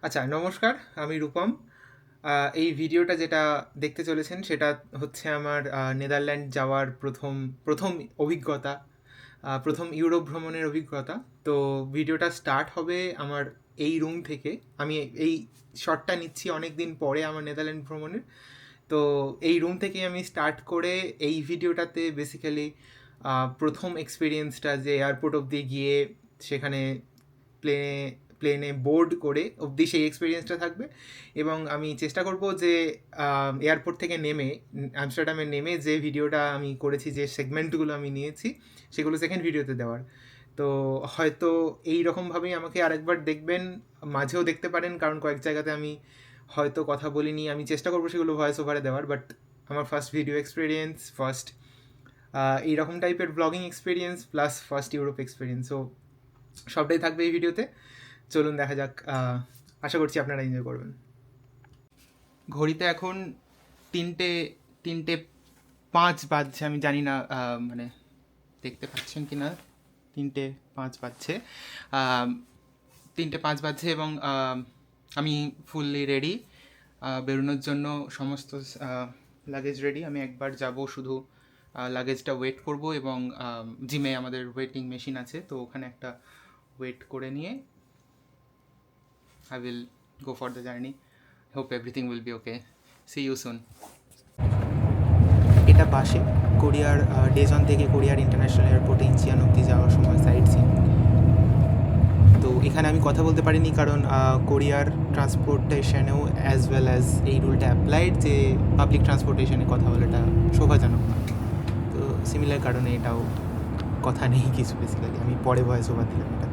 আচ্ছা, নমস্কার। আমি রূপম। এই ভিডিওটা যেটা দেখতে চলেছেন সেটা হচ্ছে আমার নেদারল্যান্ড যাওয়ার প্রথম অভিজ্ঞতা, প্রথম ইউরোপ ভ্রমণের অভিজ্ঞতা। তো ভিডিওটা স্টার্ট হবে আমার এই রুম থেকে। আমি এই শটটা নিচ্ছি অনেক দিন পরে আমার নেদারল্যান্ড ভ্রমণের। তো এই রুম থেকেই আমি স্টার্ট করে এই ভিডিওটাতে বেসিক্যালি প্রথম এক্সপিরিয়েন্সটা যে এয়ারপোর্ট অবধি গিয়ে সেখানে প্লেনে প্লেনে বোর্ড করে অবধি সেই এক্সপিরিয়েন্সটা থাকবে। এবং আমি চেষ্টা করব যে এয়ারপোর্ট থেকে নেমে আমস্টারডামে নেমে যে ভিডিওটা আমি করেছি, যে সেগমেন্টগুলো আমি নিয়েছি, সেগুলো সেকেন্ড ভিডিওতে দেওয়ার। তো হয়তো এই রকমভাবেই আমাকে আরেকবার দেখবেন, মাঝেও দেখতে পারেন, কারণ কয়েক জায়গাতে আমি হয়তো কথা বলিনি। আমি চেষ্টা করবো সেগুলো ভয়েস ওভারে দেওয়ার, বাট আমার ফার্স্ট ভিডিও এক্সপিরিয়েন্স, ফার্স্ট এইরকম টাইপের blogging experience plus first Europe experience, so সবটাই থাকবে এই ভিডিওতে। চলুন দেখা যাক। আশা করছি আপনারা এনজয় করবেন। ঘড়িতে এখন তিনটে তিনটে পাঁচ বাজছে। আমি জানি না মানে দেখতে পাচ্ছেন কি না। 3:05 বাজছে। আম, 3:05 বাজছে এবং আমি ফুললি রেডি বেরোনোর জন্য। সমস্ত লাগেজ রেডি। আমি একবার যাব, শুধু লাগেজটা ওয়েট করব এবং জিমে আমাদের ওয়েটিং মেশিন আছে, তো ওখানে একটা ওয়েট করে নিয়ে I will go for the journey. Hope everything will be okay. See you soon. এটা বাসে কোরিয়ার ডেজন থেকে কোরিয়ার ইন্টারন্যাশনাল এয়ারপোর্টে ইঞ্চিয়ান অব্দি যাওয়ার সময় সাইট সিন। তো এখানে আমি কথা বলতে পারিনি কারণ কোরিয়ার ট্রান্সপোর্টেশনেও অ্যাজ ওয়েল অ্যাজ এই রুলটা অ্যাপ্লাইড যে পাবলিক ট্রান্সপোর্টেশনে কথা বলাটা শোভাজনক না। তো সিমিলার কারণে এটাও কথা নেই কিছু। বেসিক্যালি আমি পরে ভয়েস ওভার দিলাম এটাতে।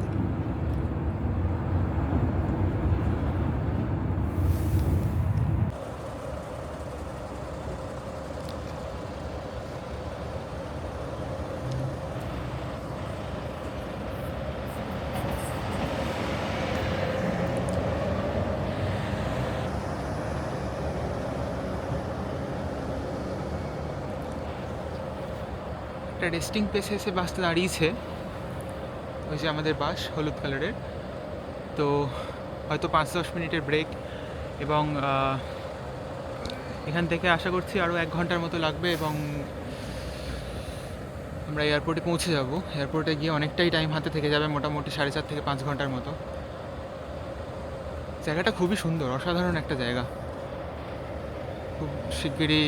একটা রেস্টিং প্লেসে এসে বাসটা দাঁড়িয়েছে, ওই যে আমাদের বাস হলুদ কালারের। তো হয়তো 5-10 মিনিটের ব্রেক, এবং এখান থেকে আশা করছি আরও 1 ঘন্টার মতো লাগবে এবং আমরা এয়ারপোর্টে পৌঁছে যাব। এয়ারপোর্টে গিয়ে অনেকটাই টাইম হাতে থেকে যাবে, মোটামুটি 4.5 থেকে 5 ঘন্টার মতো। জায়গাটা খুবই সুন্দর, অসাধারণ একটা জায়গা। খুব শিগগিরই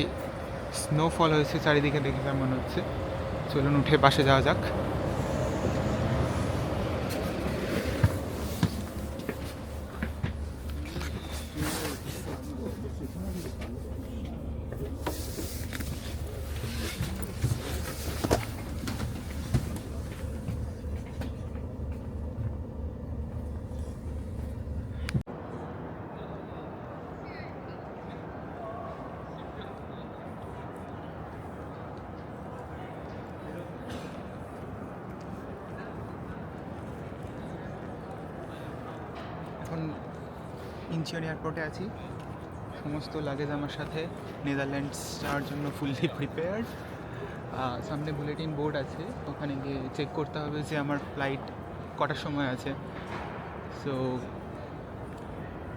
স্নোফল হয়েছে চারিদিকে, দেখে মনে হচ্ছে। চলুন উঠে বাসে যাওয়া যাক। এখন ইনচিয়ন এয়ারপোর্টে আছি, সমস্ত লাগেজ আমার সাথে। নেদারল্যান্ডস যাওয়ার জন্য ফুললি প্রিপেয়ার্ড। সামনে বুলেটিন বোর্ড আছে, ওখানে গিয়ে চেক করতে হবে যে আমার ফ্লাইট কটার সময় আছে। সো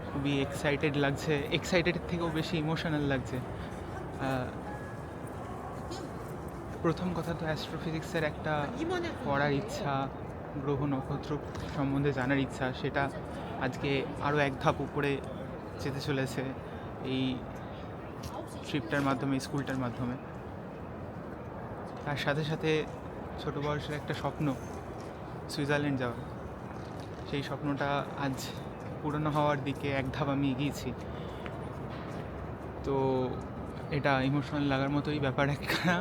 খুবই এক্সাইটেড লাগছে, এক্সাইটেডের থেকেও বেশি ইমোশনাল লাগছে। প্রথম কথা তো অ্যাস্ট্রোফিজিক্সের একটা পড়ার ইচ্ছা, গ্রহ নক্ষত্র সম্বন্ধে জানার ইচ্ছা, সেটা আজকে আরও এক ধাপ উপরে যেতে চলেছে এই ট্রিপটার মাধ্যমে, স্কুলটার মাধ্যমে। তার সাথে সাথে ছোটো বয়সের একটা স্বপ্ন, সুইজারল্যান্ড যাওয়ার, সেই স্বপ্নটা আজ পূরণ হওয়ার দিকে এক ধাপ আমি এগিয়েছি। তো এটা ইমোশনাল লাগার মতোই ব্যাপার একটা।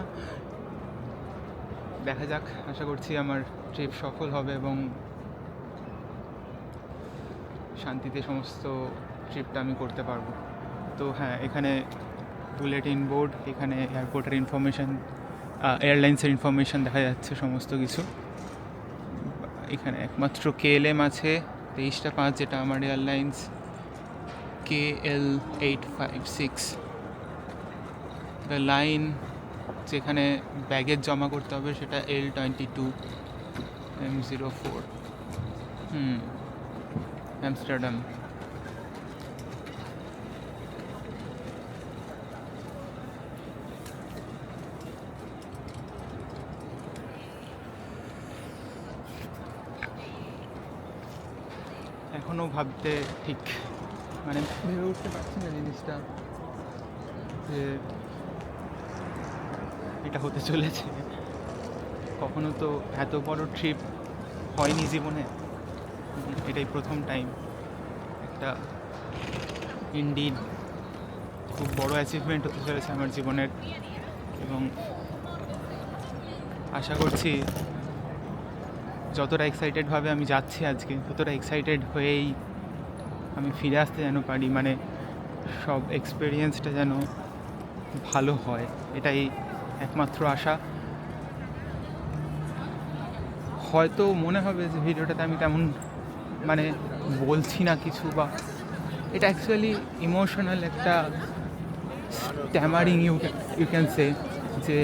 দেখা যাক, আশা করছি আমার ট্রিপ সফল হবে এবং শান্তিতে সমস্ত ট্রিপটা আমি করতে পারবো। তো হ্যাঁ, এখানে বুলেটিন বোর্ড, এখানে এয়ারপোর্টের ইনফরমেশান, এয়ারলাইন্সের ইনফরমেশান দেখা যাচ্ছে সমস্ত কিছু। এখানে একমাত্র KLM আছে 23টা 5, যেটা আমার এয়ারলাইন্স KL856। দ্য লাইন যেখানে ব্যাগেজ জমা করতে হবে সেটা L22M04। আমস্টারডাম। এখনও ভাবতে ঠিক মানে ভেবে উঠতে পারছি না জিনিসটা যে এটা হতে চলেছে। কখনো তো এত বড় ট্রিপ হয়নি জীবনে, এটাই প্রথম টাইম। একটা ইন্ডিড খুব বড় অ্যাচিভমেন্ট হতে চলেছে আমার জীবনের, এবং আশা করছি যতটা এক্সাইটেডভাবে আমি যাচ্ছি আজকে, ততটা এক্সাইটেড হয়েই আমি ফিরে আসতে যেন পারি, মানে সব এক্সপিরিয়েন্সটা যেন ভালো হয়, এটাই একমাত্র আশা। হয়তো মনে হবে যে ভিডিওটাতে আমি তেমন মানে বলছি না কিছু, বা এটা অ্যাকচুয়ালি ইমোশনাল একটা স্ট্যামারিং ইউ ক্যান সে, যে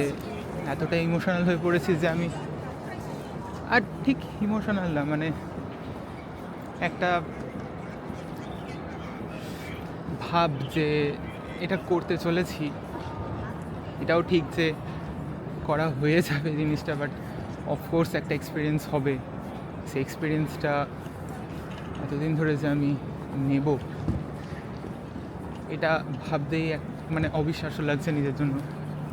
এতটা ইমোশনাল হয়ে পড়েছি যে আমি আর ঠিক ইমোশনাল না, মানে একটা ভাব যে এটা করতে চলেছি, এটাও ঠিক যে করা হয়ে যাবে জিনিসটা, বাট অফকোর্স একটা এক্সপিরিয়েন্স হবে। সেই এক্সপিরিয়েন্সটা এতদিন ধরে যে আমি নেব, এটা ভাবতেই মানে অবিশ্বাস্য লাগছে নিজের জন্য।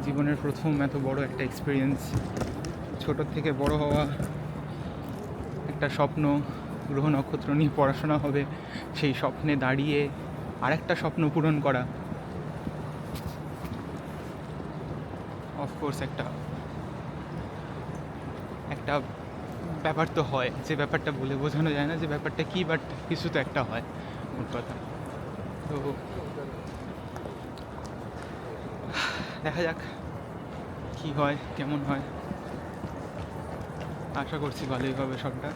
জীবনের প্রথম এত বড় একটা এক্সপিরিয়েন্স, ছোটোর থেকে বড় হওয়া, একটা স্বপ্ন, গ্রহ নক্ষত্র নিয়ে পড়াশোনা হবে, সেই স্বপ্নে দাঁড়িয়ে আরেকটা স্বপ্ন পূরণ করা, অফকোর্স একটা একটা ব্যাপার তো হয়, যে ব্যাপারটা বলে বোঝানো যায় না যে ব্যাপারটা কী, বাট কিছু তো একটা হয় মোট কথা। তো দেখা যাক কী হয়, কেমন হয়। আশা করছি ভালোই হবে সবটা।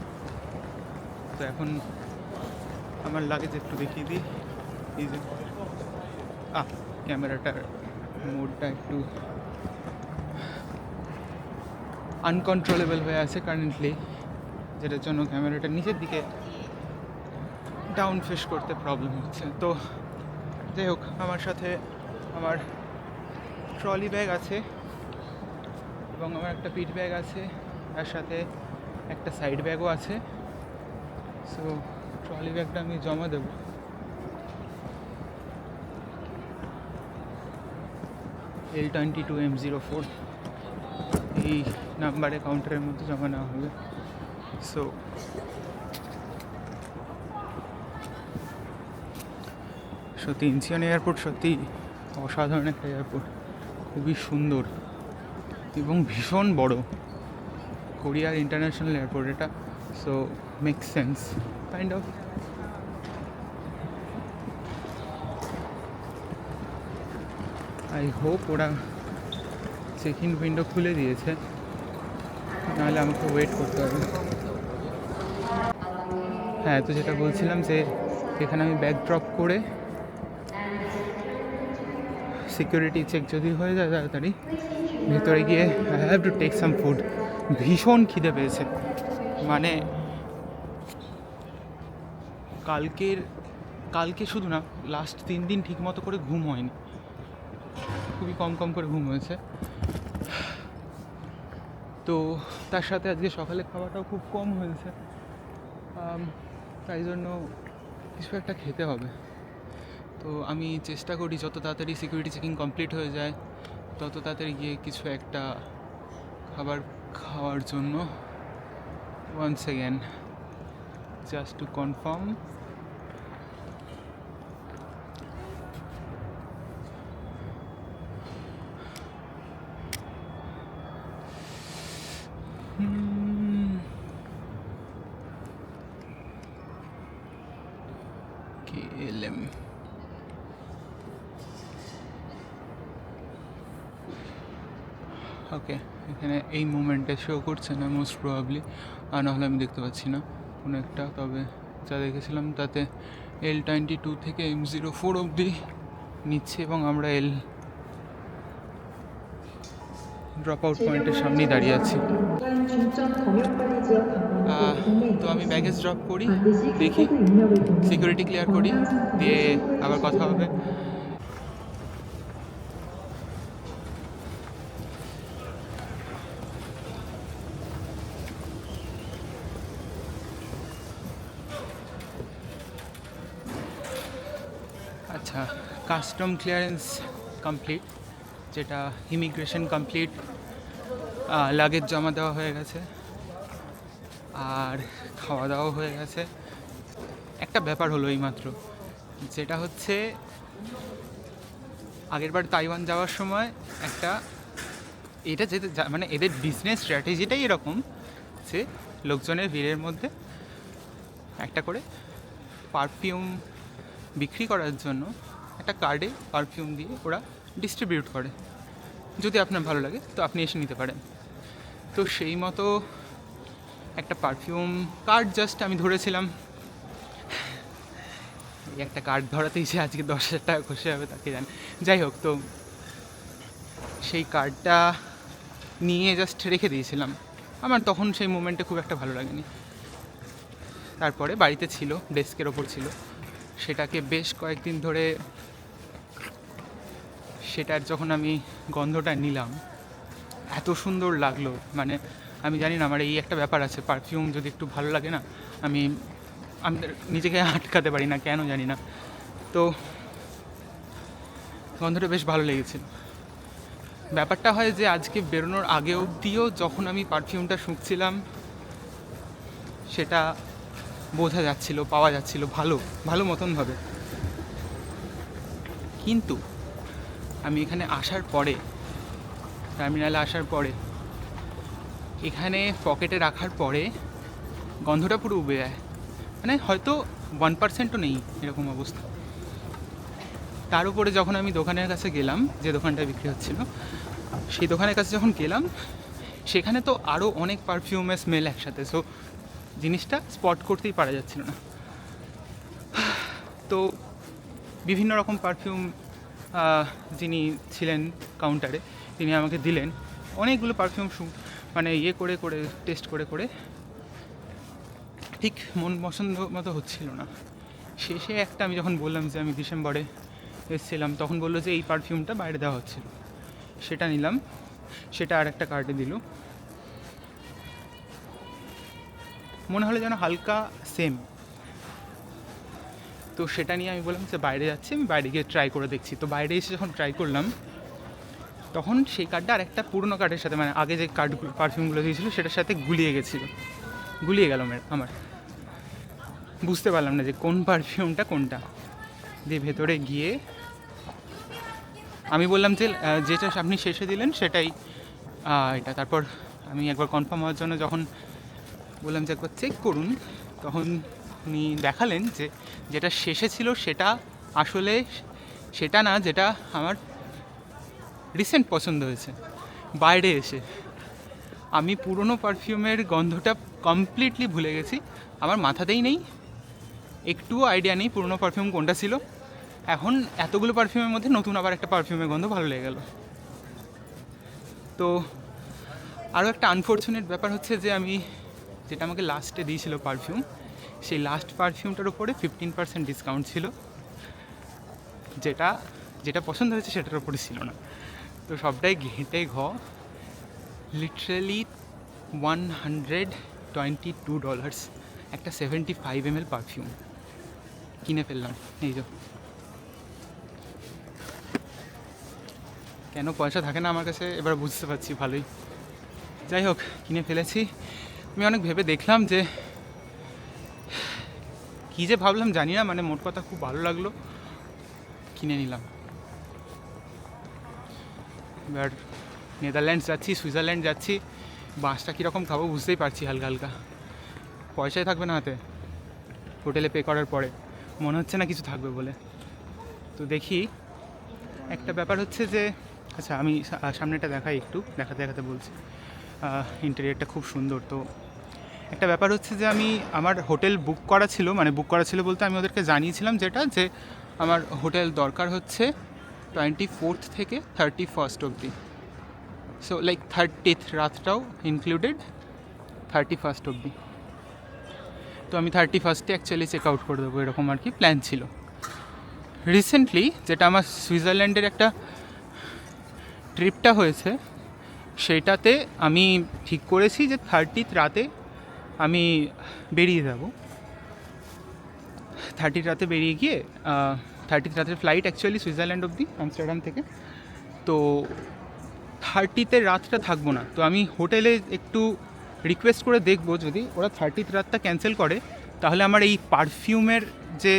তো এখন আমার লাগেজ একটু দেখিয়ে দিই। এই যে ক্যামেরাটার মোডটা একটু আনকন্ট্রোলেবল হয়ে আছে কারেন্টলি, যেটার জন্য ক্যামেরাটা নিচের দিকে ডাউন ফিশ করতে প্রবলেম হচ্ছে। তো যাই হোক, আমার সাথে আমার ট্রলি ব্যাগ আছে এবং আমার একটা পিট ব্যাগ আছে, তার সাথে একটা সাইড ব্যাগও আছে। সো ট্রলি ব্যাগটা আমি জমা দেবো। L22 M04 এই নাম্বারে কাউন্টারের মধ্যে জমা নেওয়া হবে। সো সত্যি ইনচিয়ন এয়ারপোর্ট সত্যি অসাধারণ একটা এয়ারপোর্ট, খুবই সুন্দর এবং ভীষণ বড়। কোরিয়ার ইন্টারন্যাশনাল এয়ারপোর্ট এটা, so makes sense kind of. I hope ওরা চেক ইন উইন্ডো খুলে দিয়েছে, নাহলে আমাকে ওয়েট করতে হবে। হ্যাঁ, তো যেটা বলছিলাম যে এখানে আমি ব্যাগ ড্রপ করে সিকিউরিটি চেক যদি হয়ে যায় তাড়াতাড়ি, ভেতরে গিয়ে I have to take some food. ভীষণ খিদে পেয়েছে, মানে কালকে শুধু না, লাস্ট 3 দিন ঠিক মতো করে ঘুম হয়নি, খুবই কম করে ঘুম হয়েছে। তো তার সাথে আজকে সকালে খাওয়াটাও খুব কম হয়েছে, তাই জন্য কিছু একটা খেতে হবে। তো আমি চেষ্টা করি যত তাড়াতাড়ি সিকিউরিটি চেকিং কমপ্লিট হয়ে যায় তত তাড়াতাড়ি গিয়ে কিছু একটা খাবার খাওয়ার জন্য। Once again just to confirm, KLM okay. এখানে এই মুভমেন্টে শো করছে না মোস্ট প্রবাবলি, আর নাহলে আমি দেখতে পাচ্ছি না কোনো একটা। তবে যা দেখেছিলাম তাতে L22 থেকে M04 অবধি নিচ্ছে, এবং আমরা ড্রপ আউট পয়েন্টের সামনেই দাঁড়িয়ে আছি। তো আমি ব্যাগেজ ড্রপ করি, দেখি সিকিউরিটি ক্লিয়ার করি, দিয়ে আবার কথা হবে। আচ্ছা, কাস্টম ক্লিয়ারেন্স কমপ্লিট, যেটা ইমিগ্রেশন কমপ্লিট, লাগেজ জমা দেওয়া হয়ে গেছে, আর খাওয়া দাওয়া হয়ে গেছে। একটা ব্যাপার হলো এইমাত্র, যেটা হচ্ছে আগেরবার তাইওয়ান যাওয়ার সময় একটা, এটা যেতে মানে এদের বিজনেস স্ট্র্যাটেজিটাই এরকম যে লোকজনের ভিড়ের মধ্যে একটা করে পারফিউম বিক্রি করার জন্য একটা কার্ডে পারফিউম দিয়ে ওরা ডিস্ট্রিবিউট করে। যদি আপনার ভালো লাগে তো আপনি এসে নিতে পারেন। তো সেই মতো একটা পারফিউম কার্ড জাস্ট আমি ধরেছিলাম। এই একটা কার্ড ধরাতেই যে আজকে 10,000 টাকা খুশি হবে তাকে জান। যাই হোক, তো সেই কার্ডটা নিয়ে জাস্ট রেখে দিয়েছিলাম। আমার তখন সেই মোমেন্টে খুব একটা ভালো লাগেনি। তারপরে বাড়িতে ছিল, ডেস্কের ওপর ছিল, সেটাকে বেশ কয়েকদিন ধরে সেটার যখন আমি গন্ধটা নিলাম এত সুন্দর লাগলো। মানে আমি জানি না, আমার এই একটা ব্যাপার আছে, পারফিউম যদি একটু ভালো লাগে না, আমি নিজেকে আটকাতে পারি না, কেন জানি না। তো গন্ধটা বেশ ভালো লেগেছিল। ব্যাপারটা হয় যে আজকে বেরোনোর আগে অবধিও যখন আমি পারফিউমটা শুঁকছিলাম সেটা বোঝা যাচ্ছিল, পাওয়া যাচ্ছিল ভালো ভালো মতনভাবে। কিন্তু আমি এখানে আসার পরে, টার্মিনালে আসার পরে, এখানে পকেটে রাখার পরে গন্ধটা পুরো উবে যায়। মানে হয়তো 1%ও নেই এরকম অবস্থা। তার উপরে যখন আমি দোকানের কাছে গেলাম, যে দোকানটা বিক্রি হচ্ছিল, সেই দোকানের কাছে যখন গেলাম সেখানে তো আরও অনেক পারফিউমের স্মেল একসাথে, সো জিনিসটা স্পট করতেই পারা যাচ্ছিল না। তো বিভিন্ন রকম পারফিউম যিনি ছিলেন কাউন্টারে, তিনি আমাকে দিলেন অনেকগুলো পারফিউম, মানে ইয়ে করে করে টেস্ট করে করে ঠিক মন পছন্দ মতো হচ্ছিল না। শেষে একটা আমি যখন বললাম যে আমি ডিসেম্বরে এসেছিলাম, তখন বললো যে এই পারফিউমটা বাইরে দেওয়া হচ্ছিল, সেটা নিলাম, সেটা আর একটা কার্ডে দিল। মনে হলো যেন হালকা সেম। তো সেটা নিয়ে আমি বললাম যে বাইরে যাচ্ছি, আমি বাইরে গিয়ে ট্রাই করে দেখছি। তো বাইরে এসে যখন ট্রাই করলাম তখন সেই কার্ডটা আর একটা পুরনো কার্ডের সাথে, মানে আগে যে কার্ডগুলো পারফিউমগুলো দিয়েছিলো সেটার সাথে গুলিয়ে গেল আমার। বুঝতে পারলাম না যে কোন পারফিউমটা কোনটা। দিয়ে ভেতরে গিয়ে আমি বললাম যে যেটা আপনি শেষে দিলেন সেটাই এটা। তারপর আমি একবার কনফার্ম হওয়ার জন্য যখন বললাম যে একবার চেক করুন, তখন উনি দেখালেন যে যেটা শেষে ছিল সেটা আসলে সেটা না, যেটা আমার রিসেন্ট পছন্দ হয়েছে। বাইরে এসে আমি পুরনো পারফিউমের গন্ধটা কমপ্লিটলি ভুলে গেছি, আমার মাথাতেই নেই, একটুও আইডিয়া নেই পুরনো পারফিউম কোনটা ছিল। এখন এতগুলো পারফিউমের মধ্যে নতুন আবার একটা পারফিউমের গন্ধ ভালো লেগে গেল। তো আরও একটা আনফর্চুনেট ব্যাপার হচ্ছে যে আমি যেটা আমাকে লাস্টে দিয়েছিল পারফিউম, সেই লাস্ট পারফিউমটার উপরে 15% ডিসকাউন্ট ছিল, যেটা যেটা পছন্দ হয়েছে সেটার উপরে ছিল না। তো সবটাই ঘেঁটে লিটারালি $122 একটা 75 ml পারফিউম কিনে ফেললাম। এই যে কেন পয়সা থাকে না আমার কাছে এবার বুঝতে পারছি ভালোই। যাই হোক, কিনে ফেলেছি। আমি অনেক ভেবে দেখলাম যে কী যে ভাবলাম জানি না, মানে মোট কথা খুব ভালো লাগলো, কিনে নিলাম। এবার নেদারল্যান্ডস যাচ্ছি, সুইজারল্যান্ড যাচ্ছি, বাসটা কীরকম খাবো বুঝতেই পারছি হালকা হালকা। পয়সাই থাকবে না হাতে হোটেলে পে করার পরে, মনে হচ্ছে না কিছু থাকবে বলে। তো দেখি, একটা ব্যাপার হচ্ছে যে, আচ্ছা আমি সামনেটা দেখাই, একটু দেখাতে বলছি। ইন্টেরিয়রটা খুব সুন্দর। তো একটা ব্যাপার হচ্ছে যে আমি আমার হোটেল বুক করা ছিল বলতে আমি ওদেরকে জানিয়েছিলাম যেটা, যে আমার হোটেল দরকার হচ্ছে 24th থেকে 31st অবধি। So like 30th রাতটাও included, 31st অবধি। তো আমি 31st অ্যাকচুয়ালি চেক আউট করে দেবো, এরকম আর কি প্ল্যান ছিল। রিসেন্টলি যেটা আমার সুইজারল্যান্ডের একটা ট্রিপটা হয়েছে, সেইটাতে আমি ঠিক করেছি যে 30th রাতে আমি বেরিয়ে যাব। 30th রাতে বেরিয়ে গিয়ে 30th রাতের ফ্লাইট অ্যাকচুয়ালি সুইজারল্যান্ড অবধি আমস্টারডাম থেকে। তো 30তে রাতটা থাকবো না, তো আমি হোটেলে একটু রিকোয়েস্ট করে দেখবো যদি ওরা 30th রাতটা ক্যান্সেল করে, তাহলে আমার এই পারফিউমের যে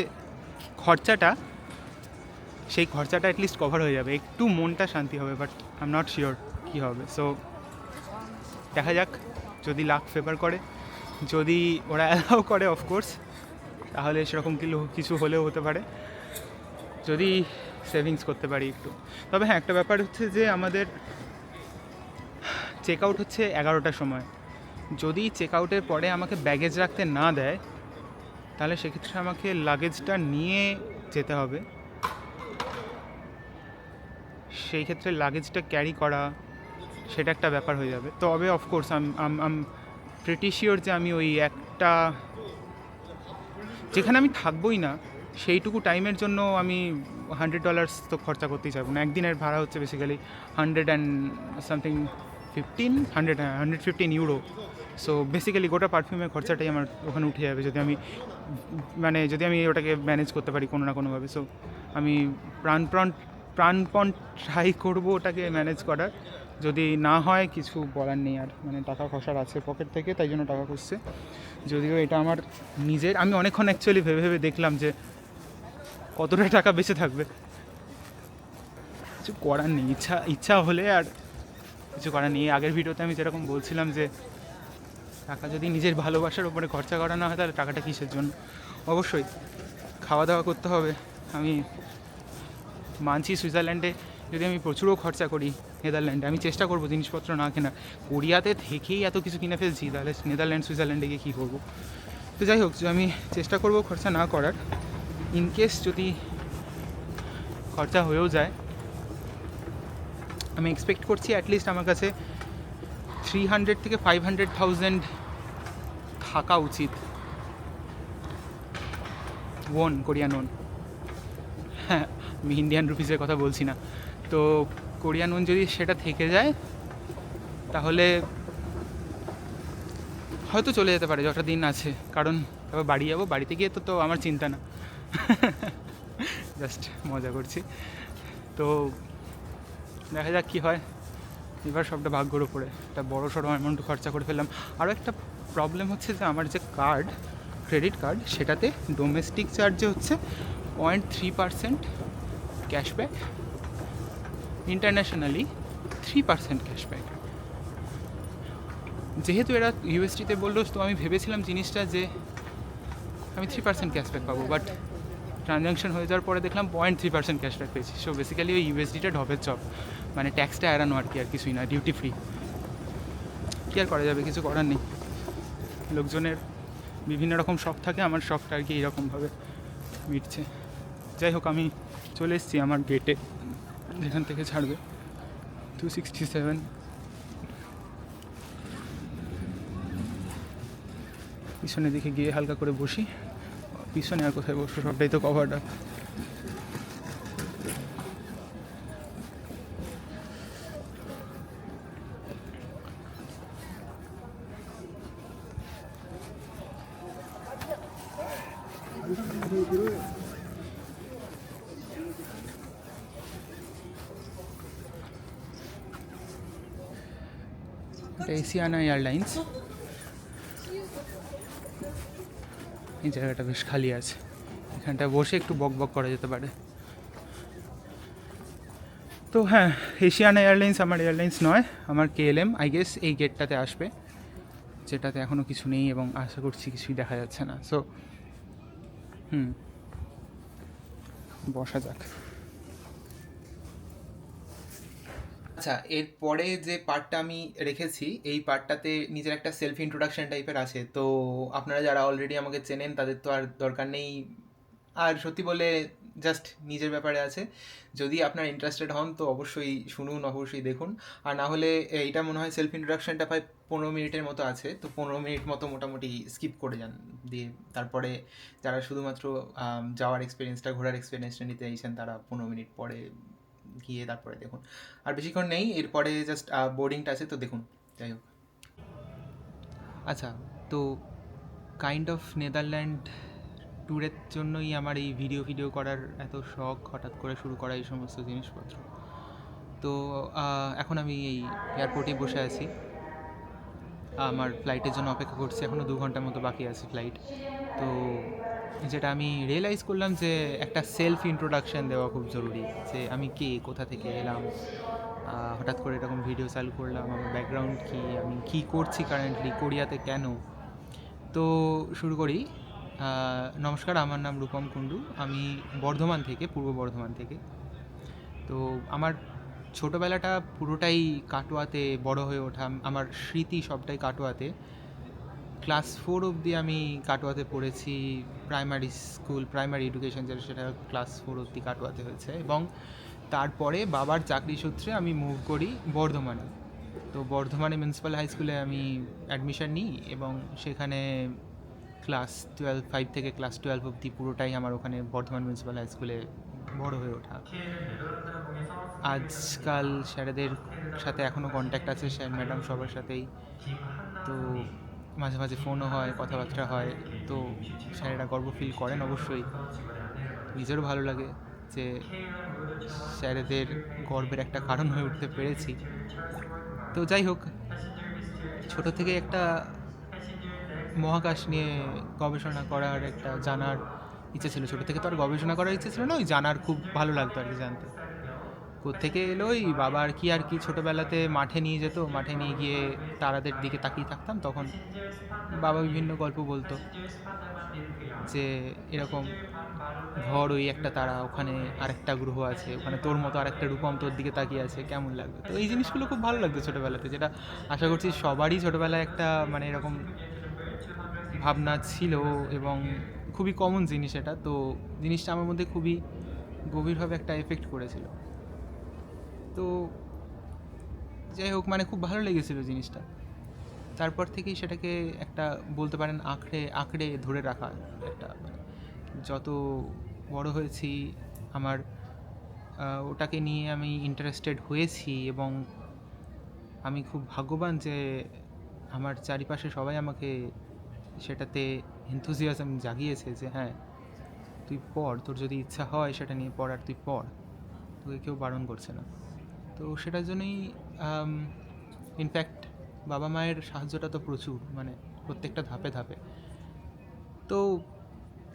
খরচাটা, সেই খরচাটা অ্যাটলিস্ট কভার হয়ে যাবে, একটু মনটা শান্তি হবে। But I am not sure কী হবে। সো দেখা যাক, যদি লাক ফেভার করে, যদি ওরা অ্যালাউ করে অফকোর্স, তাহলে সেরকম কিছু হলেও হতে পারে, যদি সেভিংস করতে পারি একটু। তবে হ্যাঁ, একটা ব্যাপার হচ্ছে যে আমাদের চেক আউট হচ্ছে 11টার সময়। যদি চেক আউটের পরে আমাকে ব্যাগেজ রাখতে না দেয়, তাহলে সেক্ষেত্রে আমাকে লাগেজটা নিয়ে যেতে হবে। সেই ক্ষেত্রে লাগেজটা ক্যারি করা, সেটা একটা ব্যাপার হয়ে যাবে। তবে অফকোর্স আম প্রিটি শিওর যে আমি ওই একটা, যেখানে আমি থাকবোই না সেইটুকু টাইমের জন্য আমি $100 তো খরচা করতেই চাইবো না। একদিনের ভাড়া হচ্ছে বেসিক্যালি 115 ইউরো। সো বেসিক্যালি গোটা পারফিউমের খরচাটাই আমার ওখানে উঠে যাবে, যদি আমি ওটাকে ম্যানেজ করতে পারি কোনো না কোনোভাবে। সো আমি প্রাণপণ ট্রাই করবো ওটাকে ম্যানেজ করার। যদি না হয় কিছু বলার নেই আর, টাকা খসার আছে পকেট থেকে, তাই জন্য টাকা খসছে। যদিও এটা আমার নিজের, আমি অনেকক্ষণ অ্যাকচুয়ালি ভেবে দেখলাম যে কতটা টাকা বেঁচে থাকবে। কিছু করার নেই, ইচ্ছা হলে আর কিছু করার নেই। আগের ভিডিওতে আমি যেরকম বলছিলাম যে টাকা যদি নিজের ভালোবাসার উপরে খরচা করা না হয়, তাহলে টাকাটা কিসের জন্য? অবশ্যই খাওয়া দাওয়া করতে হবে। আমি মানছি সুইজারল্যান্ডে যদি আমি প্রচুরও খরচা করি, নেদারল্যান্ডে আমি চেষ্টা করবো জিনিসপত্র না কেনা। কোরিয়াতে থেকেই এত কিছু কিনে ফেলছি, তাহলে সুইজারল্যান্ডে গিয়ে কী করবো? তো যাই হোক, আমি চেষ্টা করবো খরচা না করার। ইনকেস যদি খরচা হয়েও যায়, আমি এক্সপেক্ট করছি অ্যাটলিস্ট আমার কাছে 300 থেকে 500,000 থাকা উচিত, কোরিয়ান ওন। হ্যাঁ, আমি ইন্ডিয়ান রুপিসের কথা বলছি না। তো কোরিয়ান ওন যদি সেটা থেকে যায়, তাহলে হয়তো চলে যেতে পারে, যতটা দিন আছে। কারণ তারপর বাড়ি যাবো, বাড়িতে গিয়ে তো আমার চিন্তা না, জাস্ট মজা করছি। তো দেখা যাক কী হয়, এবার সবটা ভাগ্যর ওপরে। একটা বড়ো সড়ো অ্যামাউন্ট খরচা করে ফেললাম। আরও একটা প্রবলেম হচ্ছে যে আমার যে ক্রেডিট কার্ড, সেটাতে ডোমেস্টিক চার্জে হচ্ছে 0.3% ক্যাশব্যাক, ইন্টারন্যাশনালি 3% ক্যাশব্যাক। যেহেতু এরা ইউএসডিতে বললো, তো আমি ভেবেছিলাম জিনিসটা যে আমি 3% ক্যাশব্যাক পাবো, বাট ট্রানজ্যাকশন হয়ে যাওয়ার পরে দেখলাম 0.3% ক্যাশব্যাক পেয়েছি। সো বেসিক্যালি ওই ইউএসডিটা ঢপের চপ, ট্যাক্সটা এড়ানো আর কিছুই না, ডিউটি ফ্রি। কী আর করা যাবে, কিছু করার নেই। লোকজনের বিভিন্ন রকম শখ থাকে, আমার শখটা আর কি এইরকমভাবে মিটছে। যাই হোক, আমি চলে এসেছি আমার গেটে, যেখান থেকে ছাড়বে 267। পিছনের দিকে গিয়ে হালকা করে বসি। পিছনে আর কোথায় বসবো, সবটাই তো কভার্ড আপ। Asiana airlines. এই জায়গাটা বেশ খালি আছে, এখানটা বসে একটু বক করা যেতে পারে। তো হ্যাঁ, এশিয়ানা এয়ারলাইন্স আমার এয়ারলাইন্স নয়, আমার KLM আই গেস এই গেটটাতে আসবে, যেটাতে এখনও কিছু নেই এবং আশা করছি কিছুই দেখা যাচ্ছে না। সো বসা যাক। আচ্ছা, এরপরে যে পার্টটা আমি রেখেছি, এই পার্টটাতে নিজের একটা সেলফ ইন্ট্রোডাকশন টাইপের আছে। তো আপনারা যারা অলরেডি আমাকে চেনেন তাদের তো আর দরকার নেই, আর সত্যি বলে জাস্ট নিজের ব্যাপারে আছে। যদি আপনার ইন্টারেস্টেড হন তো অবশ্যই শুনুন, অবশ্যই দেখুন। আর না হলে এইটা মনে হয় সেলফ ইন্ট্রোডাকশনটা প্রায় 15 মিনিটের মতো আছে, তো 15 মিনিট মতো মোটামুটি স্কিপ করে যান। দিয়ে তারপরে যারা শুধুমাত্র যাওয়ার এক্সপিরিয়েন্সটা, ঘোরার এক্সপিরিয়েন্সটা নিতে চাইছেন, তারা 15 মিনিট পরে গিয়ে তারপরে দেখুন। আর বেশিক্ষণ নেই, এরপরে জাস্ট বোর্ডিংটা আছে, তো দেখুন। যাই হোক, আচ্ছা, তো কাইন্ড অফ নেদারল্যান্ড ট্যুরের জন্যই আমার এই ভিডিও করার এত শখ, হঠাৎ করে শুরু করা এই সমস্ত জিনিসপত্র। তো এখন আমি এই এয়ারপোর্টে বসে আছি, আমার ফ্লাইটের জন্য অপেক্ষা করছি, এখনও 2 ঘন্টার মতো বাকি আছে ফ্লাইট। তো যেটা আমি রিয়েলাইজ করলাম যে একটা সেলফ ইন্ট্রোডাকশান দেওয়া খুব জরুরি, যে আমি কে, কোথা থেকে এলাম, হঠাৎ করে এরকম ভিডিও চালু করলাম, আমার ব্যাকগ্রাউন্ড কী, আমি কী করছি কারেন্টলি, কোরিয়াতে কেন। তো শুরু করি। নমস্কার, আমার নাম রূপম কুণ্ডু, আমি বর্ধমান থেকে, পূর্ব বর্ধমান থেকে। তো আমার ছোটোবেলাটা পুরোটাই কাটোয়াতে বড় হয়ে ওঠা, আমার স্মৃতি সবটাই কাটোয়াতে। ক্লাস 4 অবধি আমি কাটোয়াতে পড়েছি, প্রাইমারি এডুকেশন যেটা, সেটা ক্লাস 4 অবধি কাটোয়াতে হয়েছে। এবং তারপরে বাবার চাকরি সূত্রে আমি মুভ করি বর্ধমানে। তো বর্ধমানে মিউনিসিপ্যাল হাই স্কুলে আমি অ্যাডমিশন নিই এবং সেখানে ক্লাস 5 থেকে ক্লাস 12 অবধি পুরোটাই আমার ওখানে বর্ধমান মিউনিসিপ্যাল হাই স্কুলে বড় হয়ে ওঠা। আজকাল স্যারেদের সাথে এখনও কন্ট্যাক্ট আছে, স্যার ম্যাডাম সবার সাথেই। তো মাঝে মাঝে ফোনও হয়, কথাবার্তা হয়। তো স্যারেরা গর্ব ফিল করেন অবশ্যই, নিজেরও ভালো লাগে যে স্যারেদের গর্বের একটা কারণ হয়ে উঠতে পেরেছি। তো যাই হোক, ছোটো থেকে একটা মহাকাশ নিয়ে গবেষণা করার, একটা জানার ইচ্ছে ছিল। ছোটো থেকে তো আর গবেষণা করার ইচ্ছে ছিল না, ওই জানার খুব ভালো লাগতো আর কি, জানতে। কোত্থেকে এলো ওই বাবা আর কি ছোটোবেলাতে মাঠে নিয়ে যেত, মাঠে নিয়ে গিয়ে তারাদের দিকে তাকিয়ে থাকতাম, তখন বাবা বিভিন্ন গল্প বলতো যে এরকম ধর ওই একটা তারা, ওখানে আরেকটা গ্রহ আছে, ওখানে তোর মতো আরেকটা রূপম তোর দিকে তাকিয়ে আছে, কেমন লাগবে। তো এই জিনিসগুলো খুব ভালো লাগতো ছোটোবেলাতে, যেটা আশা করছি সবারই ছোটোবেলায় একটা মানে এরকম ভাবনা ছিল এবং খুবই কমন জিনিস এটা। তো জিনিসটা আমার মধ্যে খুবই গভীরভাবে একটা এফেক্ট করেছিল। তো যাই হোক, মানে খুব ভালো লেগেছিল জিনিসটা। তারপর থেকেই সেটাকে একটা বলতে পারেন আঁকড়ে আঁকড়ে ধরে রাখা একটা, মানে যত বড় হয়েছি আমার ওটাকে নিয়ে আমি ইন্টারেস্টেড হয়েছি। এবং আমি খুব ভাগ্যবান যে আমার চারিপাশে সবাই আমাকে সেটাতে এনথুজিয়াজম জাগিয়েছে যে হ্যাঁ তুই পড়, তোর যদি ইচ্ছা হয় সেটা নিয়ে পড়ার, তুই পড়, তোকে কেউ বারণ করছে না। তো সেটার জন্যই ইনফ্যাক্ট বাবা মায়ের সাহায্যটা তো প্রচুর, মানে প্রত্যেকটা ধাপে ধাপে। তো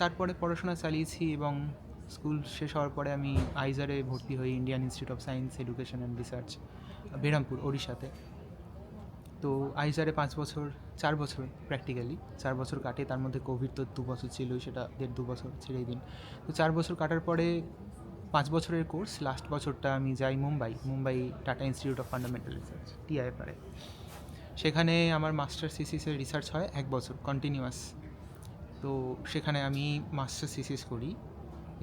তারপরে পড়াশোনা চালিয়েছি এবং স্কুল শেষ হওয়ার পরে আমি আইজারে ভর্তি হই, Indian Institute of Science Education and Research, Berhampur, ওড়িশাতে। তো আইজারে 4 বছর প্র্যাকটিক্যালি 4 বছর কাটে, তার মধ্যে কোভিড তো 2 বছর ছিলই, সেটা 1.5-2 বছর ছেড়েই দিন। তো 4 বছর কাটার পরে 5 বছরের কোর্স, লাস্ট বছরটা আমি যাই Mumbai tata institute of fundamental research, TIFR। সেখানে আমার মাস্টার থিসিসের রিসার্চ হয় 1 বছর কন্টিনিউয়াস। তো সেখানে আমি মাস্টার থিসিস করি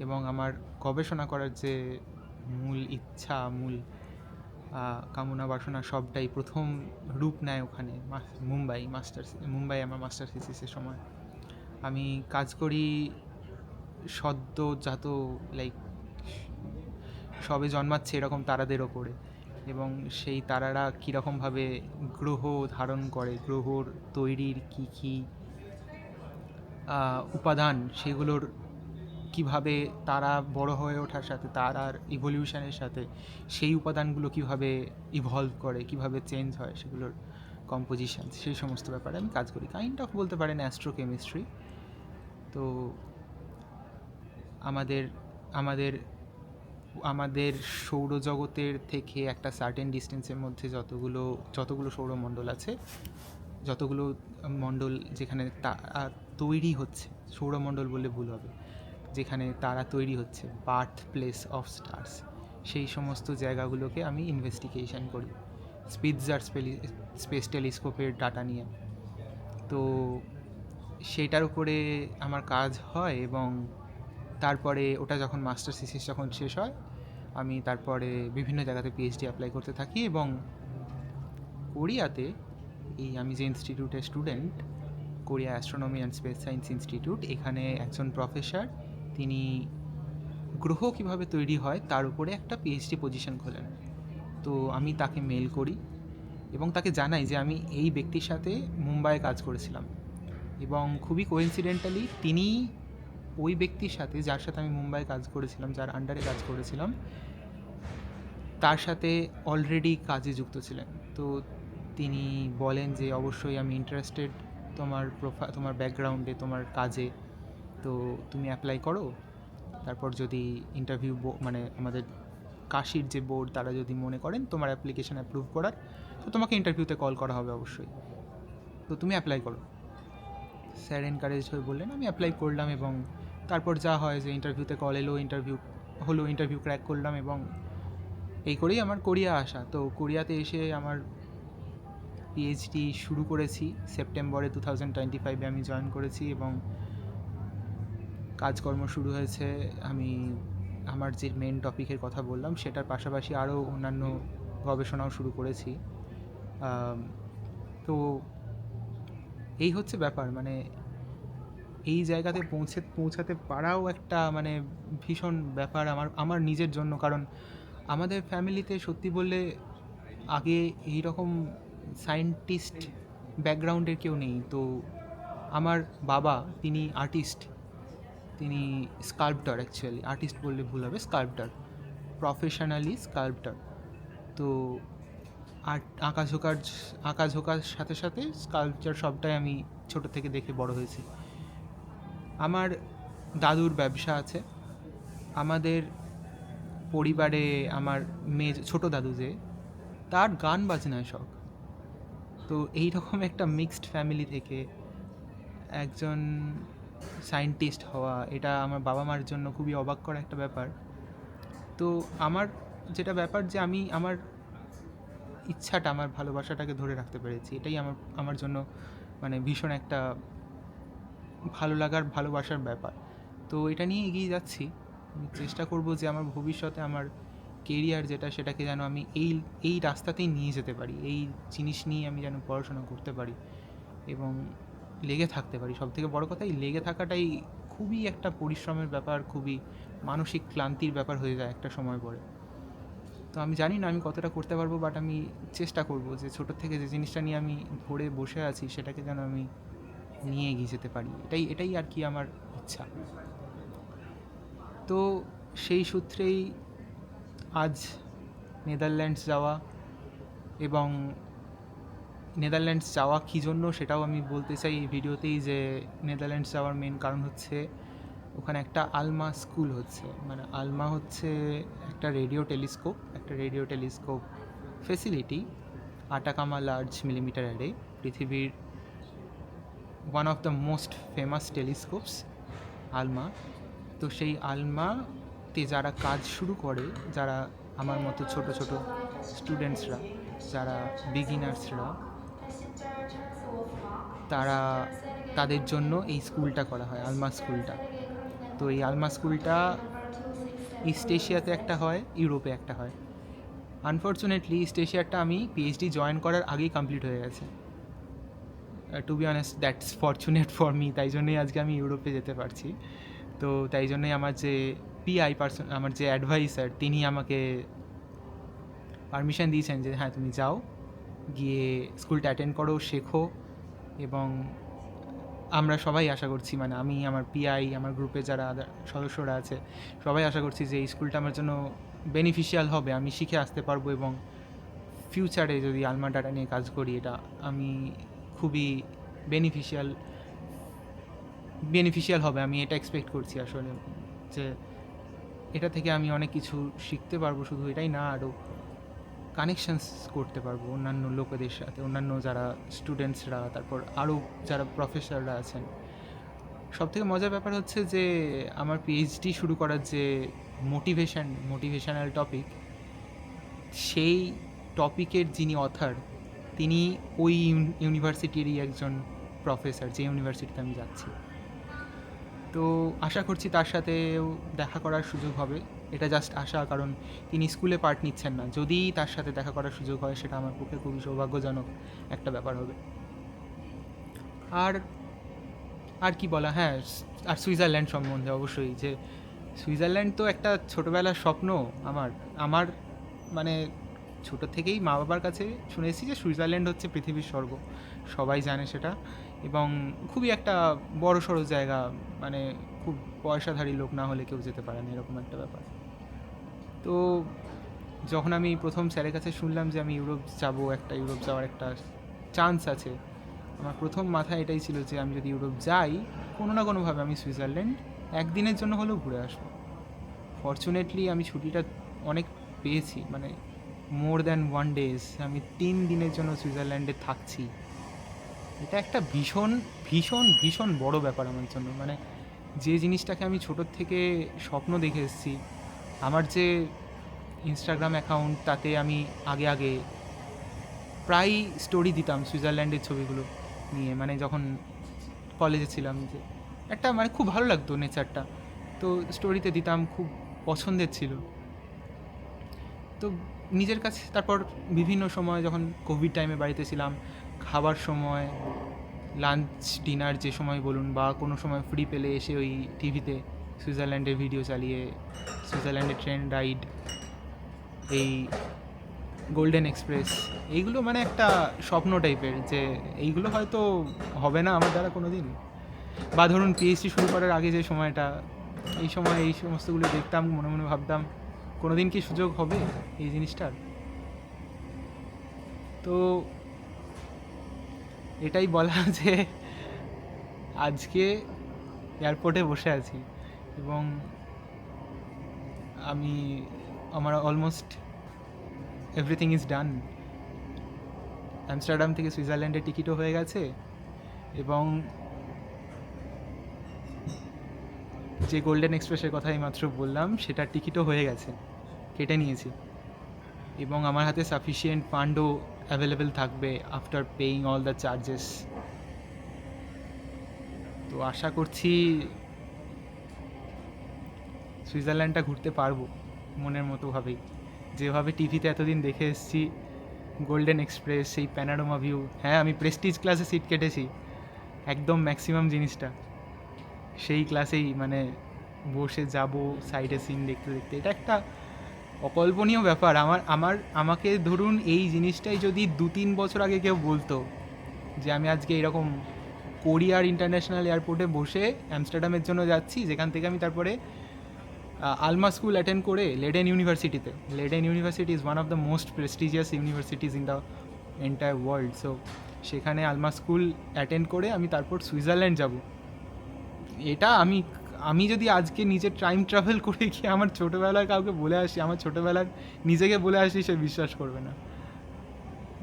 এবং আমার গবেষণা করার যে মূল ইচ্ছা, মূল কামনা বাসনা সবটাই প্রথম রূপ নেয় ওখানে মুম্বাই আমার মাস্টার থিসিসের সময়। আমি কাজ করি সদ্যজাত, লাইক সবে জন্মাচ্ছে এরকম তারাদের ওপরে, এবং সেই তারারা কীরকমভাবে গ্রহ ধারণ করে, গ্রহর তৈরির কী কী উপাদান, সেগুলোর কিভাবে তারা বড় হয়ে ওঠার সাথে, তারার ইভলিউশনের সাথে সেই উপাদানগুলো কিভাবে ইভলভ করে, কিভাবে চেঞ্জ হয়, সেগুলোর কম্পোজিশন, সেই সমস্ত ব্যাপারে আমি কাজ করি। কাইন্ড অফ বলতে পারেন অ্যাস্ট্রোকেমিস্ট্রি। তো আমাদের আমাদের আমাদের সৌরজগতের থেকে একটা সার্টেন ডিস্টেন্সের মধ্যে যতগুলো সৌরমণ্ডল আছে, যতগুলো মণ্ডল যেখানে তৈরি হচ্ছে, সৌরমণ্ডল বললে ভুল হবে, যেখানে তারা তৈরি হচ্ছে, বার্থ প্লেস অফ স্টার্স, সেই সমস্ত জায়গাগুলোকে আমি ইনভেস্টিগেশন করি স্পিটজার স্পেস টেলিস্কোপের ডাটা নিয়ে। তো সেইটার উপরে আমার কাজ হয় এবং তারপরে ওটা যখন মাস্টার থিসিস যখন শেষ হয়, আমি তারপরে বিভিন্ন জায়গাতে PhD অ্যাপ্লাই করতে থাকি। এবং কোরিয়াতে আমি যে ইনস্টিটিউটের student, Korea astronomy and space science institute, এখানে একজন প্রফেসর, তিনি গ্রহ কীভাবে তৈরি হয় তার উপরে একটা PhD পজিশন খোলেন। তো আমি তাকে মেল করি এবং তাকে জানাই যে আমি এই ব্যক্তির সাথে মুম্বাইয়ে কাজ করেছিলাম, এবং খুবই কোইন্সিডেন্টালি তিনি ওই ব্যক্তির সাথে, যার সাথে আমি মুম্বাইয়ে কাজ করেছিলাম, যার আন্ডারে কাজ করেছিলাম, তার সাথে অলরেডি কাজে যুক্ত ছিলেন। তো তিনি বলেন যে অবশ্যই আমি ইন্টারেস্টেড তোমার ব্যাকগ্রাউন্ডে, তোমার কাজে, তো তুমি অ্যাপ্লাই করো। তারপর যদি ইন্টারভিউ মানে আমাদের কাশির যে বোর্ড, তারা যদি মনে করেন তোমার অ্যাপ্লিকেশান অ্যাপ্রুভ করার, তো তোমাকে ইন্টারভিউতে কল করা হবে অবশ্যই, তো তুমি অ্যাপ্লাই করো। স্যার এনকারেজ হয়ে বললেন, আমি অ্যাপ্লাই করলাম এবং তারপর যা হয় যে ইন্টারভিউতে কল এলো, ইন্টারভিউ ক্র্যাক করলাম এবং এই করেই আমার কোরিয়া আসা। তো কোরিয়াতে এসে আমার পিএইচডি শুরু করেছি সেপ্টেম্বরে 2025-এ আমি জয়েন করেছি এবং কাজকর্ম শুরু হয়েছে। আমি আমার যে মেন টপিকের কথা বললাম সেটার পাশাপাশি আরও অন্যান্য গবেষণাও শুরু করেছি। তো এই হচ্ছে ব্যাপার, মানে এই জায়গাতে পৌঁছাতে পারাও একটা মানে ভীষণ ব্যাপার আমার নিজের জন্য, কারণ আমাদের ফ্যামিলিতে সত্যি বললে আগে এই রকম সায়েন্টিস্ট ব্যাকগ্রাউন্ডের কেউ নেই। তো আমার বাবা, তিনি আর্টিস্ট, তিনি স্কাল্পটার, অ্যাকচুয়ালি আর্টিস্ট বললে ভুল হবে, স্কাল্পটার, প্রফেশনালি স্কাল্পটার। তো আর আঁকাঝোঁকার সাথে সাথে স্কাল্পচার সবটাই আমি ছোটো থেকে দেখে বড় হয়েছি। আমার দাদুর ব্যবসা আছে। আমাদের পরিবারে আমার ছোটো দাদু যে, তার গান বাজনায় শখ। তো এই রকম একটা মিক্সড ফ্যামিলি থেকে একজন সায়েন্টিস্ট হওয়া, এটা আমার বাবা মার জন্য খুবই অবাক করা একটা ব্যাপার। তো আমার যেটা ব্যাপার যে আমি আমার ইচ্ছাটা, আমার ভালোবাসাটাকে ধরে রাখতে পেরেছি, এটাই আমার জন্য মানে ভীষণ একটা ভালোবাসার ব্যাপার। তো এটা নিয়ে এগিয়ে যাচ্ছি। আমি চেষ্টা করব যে আমার ভবিষ্যতে আমার কেরিয়ার যেটা, সেটাকে যেন আমি এই রাস্তাতেই নিয়ে যেতে পারি, এই জিনিস নিয়ে আমি যেন পড়াশোনা করতে পারি এবং লেগে থাকতে পারি। সবথেকে বড় কথা, এই লেগে থাকাটাই খুবই একটা পরিশ্রমের ব্যাপার, খুবই মানসিক ক্লান্তির ব্যাপার হয়ে যায় একটা সময় পরে। তো আমি জানি না আমি কতটা করতে পারবো, বাট আমি চেষ্টা করব যে ছোটোর থেকে যে জিনিসটা নিয়ে আমি ধরে বসে আছি সেটাকে যেন আমি নিয়ে এগিয়ে যেতে পারি। এটাই আর কি আমার ইচ্ছা। তো সেই সূত্রেই আজ নেদারল্যান্ডস যাওয়া, এবং নেদারল্যান্ডস যাওয়া কী জন্য সেটাও আমি বলতে চাই এই ভিডিওতেই, যে নেদারল্যান্ডস যাওয়ার মেন কারণ হচ্ছে ওখানে একটা আলমা স্কুল হচ্ছে। মানে আলমা হচ্ছে একটা radio telescope facility, Atacama Large Millimeter Array, পৃথিবীর one of the most famous telescopes ALMA. তো সেই আলমাতে যারা কাজ শুরু করে, যারা আমার মতো ছোট ছোট স্টুডেন্টসরা, যারা বিগিনার্সরা, তাদের জন্য এই স্কুলটা করা হয়, আলমা স্কুলটা। তো এই আলমা স্কুলটা ইস্ট এশিয়াতে একটা হয়, ইউরোপে একটা হয়। আনফর্চুনেটলি ইস্ট এশিয়ারটা আমি পিএইচডি জয়েন করার আগেই কমপ্লিট হয়ে গেছে। To be honest, that's fortunate for me, তাই জন্যই আজকে আমি ইউরোপে যেতে পারছি। তো তাই জন্যই আমার যে আমার যে অ্যাডভাইসার, তিনি আমাকে পারমিশন দিয়েছেন যে হ্যাঁ তুমি যাও, গিয়ে স্কুলটা অ্যাটেন্ড করো, শেখো। এবং আমরা সবাই আশা করছি, মানে আমি, আমার পিআই, আমার গ্রুপে যারা সদস্যরা আছে, সবাই আশা করছি যে এই স্কুলটা আমার জন্য বেনিফিশিয়াল হবে, আমি শিখে আসতে পারবো এবং ফিউচারে যদি আলমা ডাটা নিয়ে কাজ করি, এটা আমি খুবই বেনিফিশিয়াল হবে। আমি এটা এক্সপেক্ট করছি আসলে, যে এটা থেকে আমি অনেক কিছু শিখতে পারবো। শুধু এটাই না, আরও কানেকশানস করতে পারবো অন্যান্য লোকেদের সাথে, অন্যান্য যারা স্টুডেন্টসরা, তারপর আরও যারা প্রফেসররা আছেন। সবথেকে মজার ব্যাপার হচ্ছে যে আমার পিএইচডি শুরু করার যে মোটিভেশনাল টপিক, সেই টপিকের যিনি অথার, তিনি ওই ইউনিভার্সিটিরই একজন প্রফেসর, যে ইউনিভার্সিটিতে আমি যাচ্ছি। তো আশা করছি তার সাথেও দেখা করার সুযোগ হবে। এটা জাস্ট আশা, কারণ তিনি স্কুলে পার্ট নিচ্ছেন না। যদি তার সাথে দেখা করার সুযোগ হয়, সেটা আমার পক্ষে খুবই সৌভাগ্যজনক একটা ব্যাপার হবে। আর কি বলা, হ্যাঁ, আর সুইজারল্যান্ড সম্বন্ধে অবশ্যই, যে সুইজারল্যান্ড তো একটা ছোটোবেলার স্বপ্ন আমার মানে ছোটো থেকেই মা বাবার কাছে শুনেছি যে সুইজারল্যান্ড হচ্ছে পৃথিবীর স্বর্গ, সবাই জানে সেটা। এবং খুবই একটা বড়সড় জায়গা, মানে খুব পয়সাধারী লোক না হলে কেউ যেতে পারে না, এরকম একটা ব্যাপার। তো যখন আমি প্রথম স্যারের কাছে শুনলাম যে আমি ইউরোপ যাব, একটা ইউরোপ যাওয়ার একটা চান্স আছে, আমার প্রথম মাথায় এটাই ছিল যে আমি যদি ইউরোপ যাই, কোনো না কোনোভাবে আমি সুইজারল্যান্ড একদিনের জন্য হলেও ঘুরে আসবো। ফর্চুনেটলি আমি ছুটিটা অনেক পেয়েছি, মানে মোর দ্যান 1 ডেজ আমি 3 দিনের জন্য সুইজারল্যান্ডে থাকছি। এটা একটা ভীষণ ভীষণ ভীষণ বড় ব্যাপার আমার জন্য। মানে যে জিনিসটাকে আমি ছোটোর থেকে স্বপ্ন দেখে এসেছি, আমার যে ইনস্টাগ্রাম অ্যাকাউন্ট, তাতে আমি আগে আগে প্রায় স্টোরি দিতাম সুইজারল্যান্ডের ছবিগুলো নিয়ে, মানে যখন কলেজে ছিলাম, যে একটা মানে খুব ভালো লাগতো নেচারটা, তো স্টোরিতে দিতাম, খুব পছন্দের ছিল। তো নিজের কাছে তারপর বিভিন্ন সময় যখন কোভিড টাইমে বাড়িতে ছিলাম, খাবার সময়, লাঞ্চ ডিনার যে সময় বলুন, বা কোনো সময় ফ্রি পেলে এসে ওই টিভিতে সুইজারল্যান্ডের ভিডিও চালিয়ে, সুইজারল্যান্ডের ট্রেন রাইড, এই গোল্ডেন এক্সপ্রেস, এইগুলো মানে একটা স্বপ্ন টাইপের, যে এইগুলো হয়তো হবে না আমার দ্বারা কোনো দিন। বা ধরুন পিএইচডি শুরু করার আগে যে সময়টা, এই সময় এই সমস্তগুলো দেখতাম, মনে মনে ভাবতাম কোনো দিন কি সুযোগ হবে এই জিনিসটার। তো এটাই বলা যে আজকে এয়ারপোর্টে বসে আছি এবং আমি আমার almost everything is done. Amsterdam থেকে সুইজারল্যান্ডের টিকিটও হয়ে গেছে, এবং যে গোল্ডেন এক্সপ্রেসের কথা আমি মাত্র বললাম সেটার টিকিটও হয়ে গেছে, কেটে নিয়েছি, এবং আমার হাতে সাফিসিয়েন্ট ফান্ডও অ্যাভেলেবেল থাকবে after paying all the charges. তো আশা করছি সুইজারল্যান্ডটা ঘুরতে পারবো মনের মতোভাবেই, যেভাবে টিভিতে এতদিন দেখে এসেছি, গোল্ডেন এক্সপ্রেস, সেই প্যানারোমা ভিউ। হ্যাঁ, আমি প্রেস্টিজ ক্লাসে সিট কেটেছি, একদম ম্যাক্সিমাম জিনিসটা সেই ক্লাসেই, মানে বসে যাব সাইডে সিন দেখতে দেখতে। এটা একটা অকল্পনীয় ব্যাপার। আমাকে ধরুন এই জিনিসটাই যদি 2-3 বছর আগে কেউ বলতো যে আমি আজকে এরকম কোরিয়ার ইন্টারন্যাশনাল এয়ারপোর্টে বসে অ্যামস্টারডামের জন্য যাচ্ছি, যেখান থেকে আমি তারপরে আলমা স্কুল অ্যাটেন্ড করে লেডেন ইউনিভার্সিটিতে, Leiden university is one of the most prestigious universities in the entire world. So সেখানে আলমা স্কুল অ্যাটেন্ড করে আমি তারপর সুইজারল্যান্ড যাব, এটা আমি যদি আজকে নিজে টাইম ট্রাভেল করে গিয়ে আমার ছোটোবেলার কাউকে বলে আসি, আমার ছোটোবেলার নিজেকে বলে আসি, সে বিশ্বাস করবে না।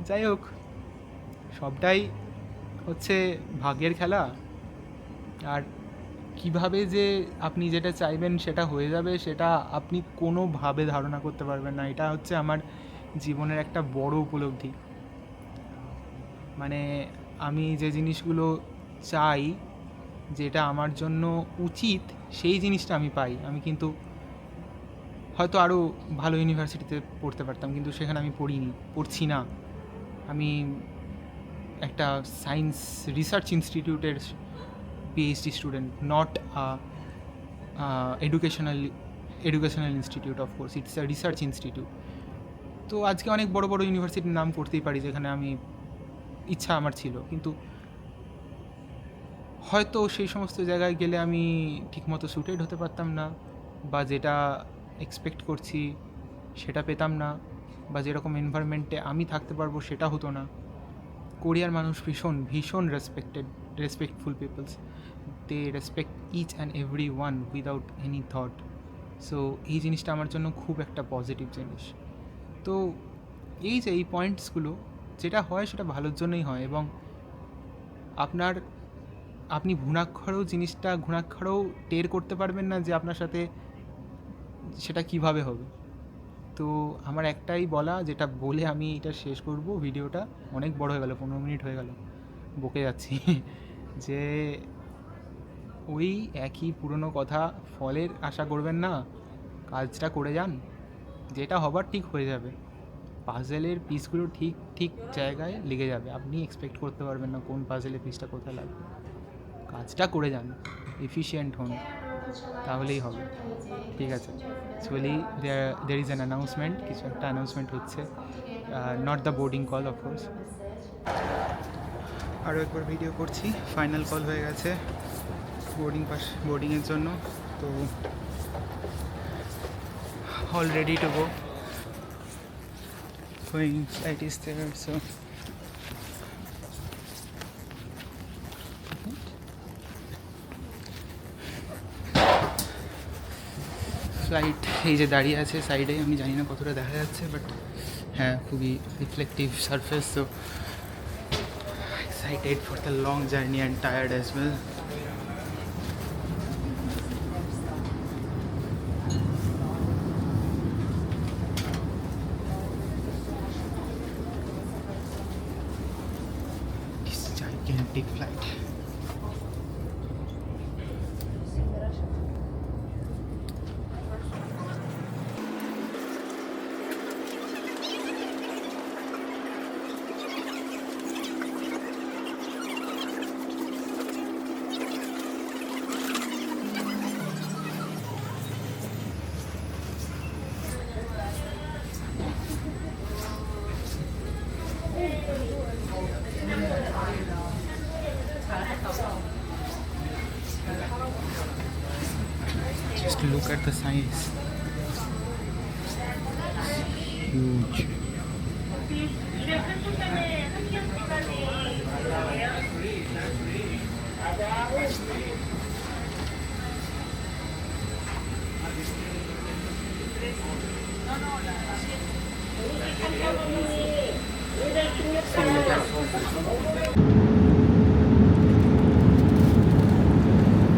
যাই হোক, সবটাই হচ্ছে ভাগ্যের খেলা। আর কিভাবে যে আপনি যেটা চাইবেন সেটা হয়ে যাবে, সেটা আপনি কোনোভাবে ধারণা করতে পারবেন না। এটা হচ্ছে আমার জীবনের একটা বড় উপলব্ধি। মানে আমি যে জিনিসগুলো চাই, যেটা আমার জন্য উচিত, সেই জিনিসটা আমি পাই। আমি কিন্তু হয়তো আরও ভালো ইউনিভার্সিটিতে পড়তে পারতাম, কিন্তু সেখানে আমি পড়ছি না। আমি একটা সায়েন্স রিসার্চ ইনস্টিটিউটের PhD student, not educational institute, of course it's a research institute. তো আজকে অনেক বড় বড় ইউনিভার্সিটির নাম করতেই পারি যেখানে আমি ইচ্ছা আমার ছিল, কিন্তু হয়তো সেই সমস্ত জায়গায় গেলে আমি ঠিকমতো সুটেড হতে পারতাম না, বা যেটা এক্সপেক্ট করছি সেটা পেতাম না, বা যেরকম এনভায়রনমেন্টে আমি থাকতে পারবো সেটা হতো না। কোরিয়ার মানুষ ভীষণ ভীষণ respectful peoples, they respect each and every one without any thought. So এই জিনিসটা আমার জন্য খুব একটা পজিটিভ জিনিস। তো এই যে এই পয়েন্টসগুলো, যেটা হয় সেটা ভালোর জন্যই হয়, এবং আপনি ঘুণাক্ষরেও টের করতে পারবেন না যে আপনার সাথে সেটা কিভাবে হবে। তো আমার একটাই বলা, যেটা বলে আমি এটা শেষ করব, ভিডিওটা অনেক বড় হয়ে গেল, 15 মিনিট হয়ে গেল, বকে যাচ্ছি যে ওই একই পুরনো কথা, ফলের আশা করবেন না, কাজটা করে যান, যেটা হবার ঠিক হয়ে যাবে। পাজেলের পিসগুলো ঠিক ঠিক জায়গায় লেগে যাবে, আপনি এক্সপেক্ট করতে পারবেন না কোন পাজেলের পিসটা কোথায় লাগবে। কাজটা করে যান, এফিশিয়েন্ট হন, তাহলেই হবে। ঠিক আছে, actually there is an announcement, কিছু একটা অ্যানাউন্সমেন্ট হচ্ছে, not the boarding call of course. আরও একবার ভিডিও করছি। ফাইনাল কল হয়ে গেছে বোর্ডিংয়ের জন্য, তো all ready to go. Going flight is there, so flight এই যে দাঁড়িয়ে আছে সাইডে, আমি জানি না কতটা দেখা যাচ্ছে, বাট হ্যাঁ খুবই reflective surface, so excited for the long journey and tired as well. This gigantic flight. Just look at the size. Huge.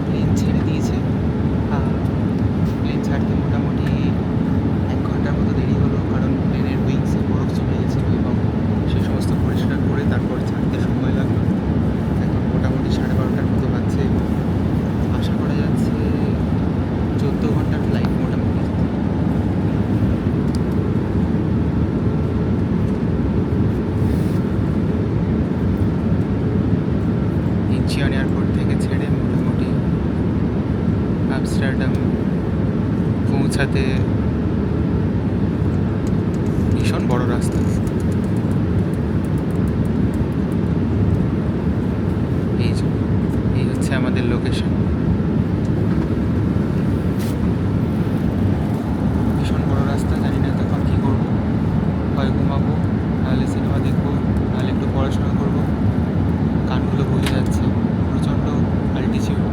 Plane ছেড়ে দিয়েছে। প্লেন ছাড়তে মোটামুটি 1 ঘন্টার মতো দেরি হলো, কারণ প্লেনের উইংসে বরফ জমে গেছিলো এবং সে সমস্ত পরিষ্কার করে তারপর ছাড়তে সময় লাগলো। এখন মোটামুটি 12:30টার মতো বাজছে এবং আশা করা যাচ্ছে 14 ঘন্টার ফ্লাইট মোটামুটি। ইনচিয়ন এয়ারপোর্ট থেকে ছেড়ে মোটামুটি আমস্টারডাম পৌঁছাতে ভীষণ বড় রাস্তা। এই হচ্ছে আমাদের লোকেশন। ভীষণ বড় রাস্তা, জানি না তখন কী করবো, হয় ঘুমাবো, নাহলে সিনেমা দেখবো, নাহলে একটু পড়াশোনা করবো। কানগুলো বুঝে যাচ্ছে, প্রচণ্ড অ্যালটিটিউড,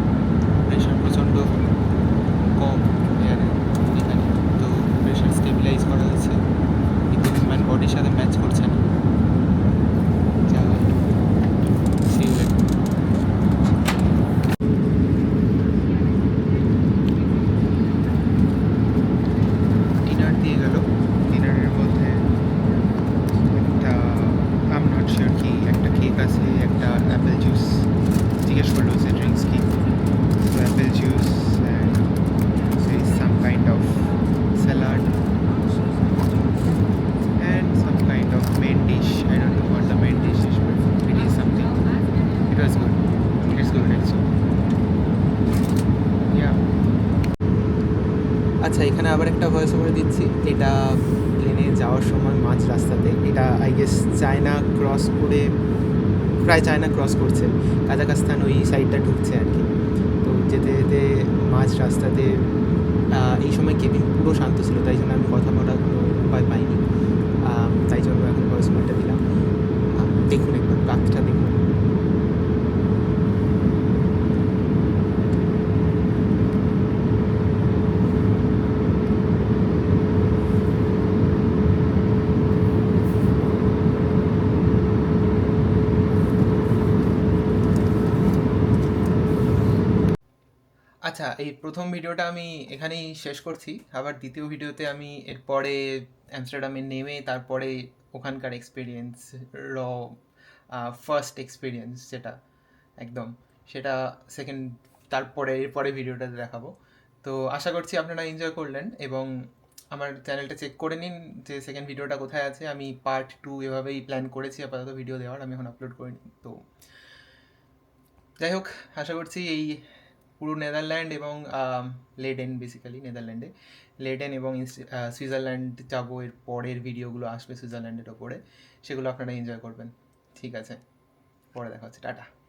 প্রেশার প্রচণ্ড কম এয়ারে এখানে, তো প্রেশার স্টেবিলাইজ করা হয়েছে কিন্তু বডির সাথে ম্যাচ করছে না। যা হয়, see you later. ডিনার দিয়ে গেল। ডিনারের মধ্যে একটা আম নট শিওর কি একটা কেক আছে, একটা অ্যাপেল জুস, জিজ্ঞেস করলো যে ড্রিঙ্কস কি, তো Apple juice and some kind of salad and some kind of main dish. I don't know what the main dish is, but it is something. It was good. It's good. It's good. Yeah. আচ্ছা, এখানে আবার একটা voice over দিচ্ছি। এটা প্লেনে যাওয়ার সময় মাঝ রাস্তাতে, এটা আই গেস চায়না ক্রস করে, প্রায় চায়না ক্রস করছে, কাজাখস্তান ওই সাইডটা ঢুকছে আর কি। তো যেতে যেতে মাঝ রাস্তাতে এই সময় কেবিন পুরো শান্ত ছিল, তাই জন্য আমি কথা বলার কোনো উপায় পাইনি, তাই জন্য এখন ভয়েস ওভারটা দিলাম। দেখুন একবার রাতটা দেখুন। আচ্ছা, এই প্রথম ভিডিওটা আমি এখানেই শেষ করছি। আবার দ্বিতীয় ভিডিওতে আমি এরপরে অ্যামস্টারডামে নেমে তারপরে ওখানকার এক্সপিরিয়েন্স, র ফার্স্ট এক্সপিরিয়েন্স যেটা একদম, সেটা সেকেন্ড, তারপরে এরপরে ভিডিওটাতে দেখাবো। তো আশা করছি আপনারা এনজয় করলেন এবং আমার চ্যানেলটা চেক করে নিন যে সেকেন্ড ভিডিওটা কোথায় আছে। আমি পার্ট 2 এভাবেই প্ল্যান করেছি আপাতত ভিডিও দেওয়ার, আমি এখন আপলোড করিনি। তো যাই হোক, আশা করছি এই পুরো নেদারল্যান্ড এবং লেডেন, বেসিক্যালি নেদারল্যান্ডে লেডেন এবং সুইজারল্যান্ড যাবো, এর পরের ভিডিওগুলো আসবে সুইজারল্যান্ডের ওপরে, সেগুলো আপনারা এনজয় করবেন। ঠিক আছে। পরে দেখা হচ্ছে, টাটা।